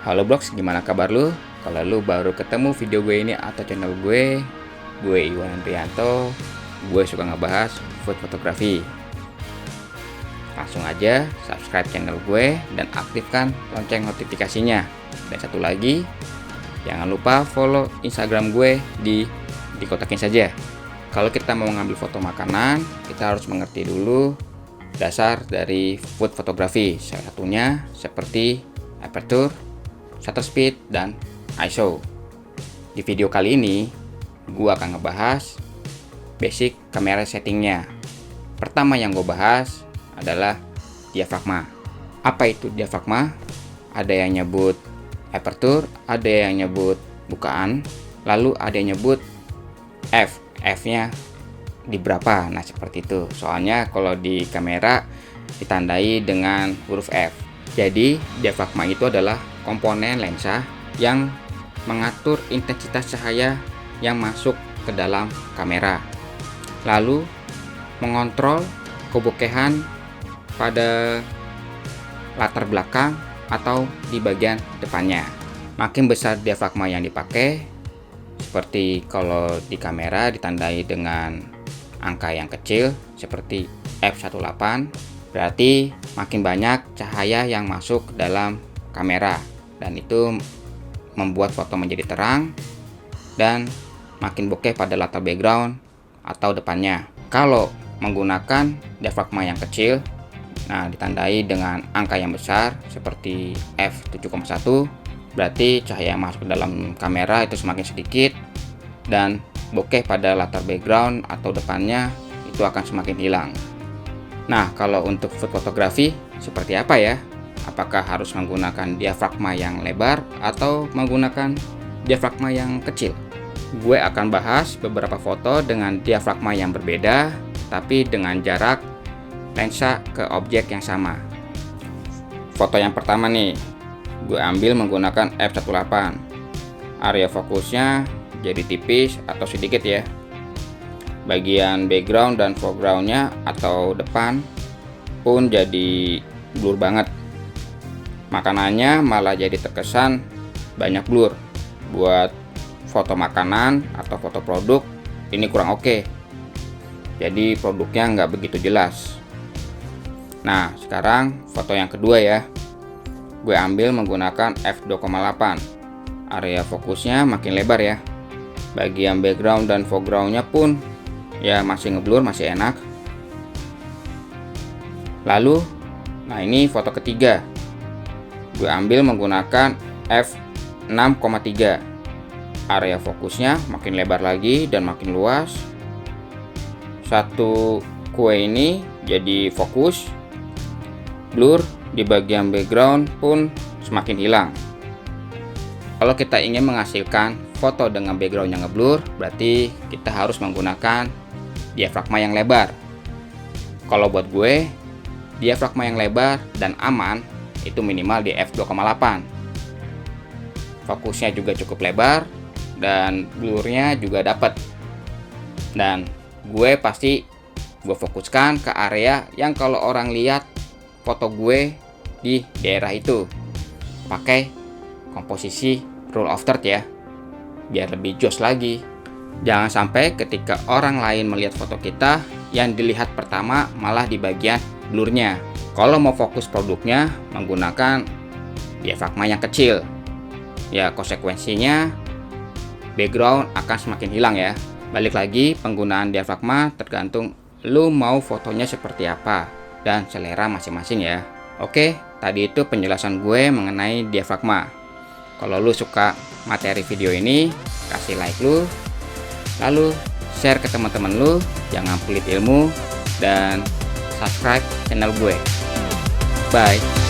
Halo Blogs, gimana kabar lu? Kalau lu baru ketemu video gue ini atau channel gue Iwan Andrianto. Gue suka ngebahas food fotografi. Langsung aja subscribe channel gue dan aktifkan lonceng notifikasinya. Dan satu lagi, jangan lupa follow Instagram gue dikotakin saja. Kalau kita mau ngambil foto makanan, kita harus mengerti dulu dasar dari food fotografi. Salah satunya seperti aperture, shutter speed, dan ISO. Di video kali ini, gue akan ngebahas basic kamera settingnya. Pertama yang gue bahas adalah diafragma. Apa itu diafragma? Ada yang nyebut aperture, ada yang nyebut bukaan, lalu ada yang nyebut F-nya di berapa. Nah seperti itu. Soalnya kalau di kamera ditandai dengan huruf F. Jadi diafragma itu adalah komponen lensa yang mengatur intensitas cahaya yang masuk ke dalam kamera, lalu mengontrol kebokehan pada latar belakang atau di bagian depannya. Makin besar diafragma yang dipakai, seperti kalau di kamera ditandai dengan angka yang kecil seperti f1.8, berarti makin banyak cahaya yang masuk ke dalam kamera, dan itu membuat foto menjadi terang dan makin bokeh pada latar background atau depannya. Kalau menggunakan diafragma yang kecil, nah ditandai dengan angka yang besar seperti f7,1, berarti cahaya yang masuk ke dalam kamera itu semakin sedikit dan bokeh pada latar background atau depannya itu akan semakin hilang. Nah, kalau untuk food fotografi seperti apa ya? Apakah harus menggunakan diafragma yang lebar atau menggunakan diafragma yang kecil? Gue akan bahas beberapa foto dengan diafragma yang berbeda, tapi dengan jarak lensa ke objek yang sama. Foto yang pertama nih, gue ambil menggunakan f1.8. Area fokusnya jadi tipis atau sedikit ya. Bagian background dan foregroundnya atau depan pun jadi blur banget. Makanannya malah jadi terkesan banyak blur. Buat foto makanan atau foto produk ini kurang oke. Jadi produknya nggak begitu jelas. Nah sekarang foto yang kedua ya. Gue ambil menggunakan f2,8. Area fokusnya makin lebar ya. Bagian background dan foregroundnya pun ya masih ngeblur, masih enak. Lalu, nah ini foto ketiga. Gue ambil menggunakan f6,3. Area fokusnya makin lebar lagi dan makin luas. Satu kue ini jadi fokus. Blur di bagian background pun semakin hilang. Kalau kita ingin menghasilkan foto dengan background yang ngeblur, berarti kita harus menggunakan diafragma yang lebar. Kalau buat gue, diafragma yang lebar dan aman itu minimal di f2,8. Fokusnya juga cukup lebar dan blurnya juga dapat. Dan gue fokuskan ke area yang kalau orang lihat foto gue di daerah itu. Pakai komposisi rule of third ya, biar lebih jos lagi. Jangan sampai ketika orang lain melihat foto kita, yang dilihat pertama malah di bagian blurnya. Kalau mau fokus produknya menggunakan diafragma yang kecil, ya konsekuensinya background akan semakin hilang ya. Balik lagi, penggunaan diafragma tergantung lu mau fotonya seperti apa dan selera masing-masing ya. Oke, tadi itu penjelasan gue mengenai diafragma. Kalau lu suka materi video ini, kasih like lu, lalu share ke teman-teman lu, jangan pelit ilmu, dan subscribe channel gue. Bye.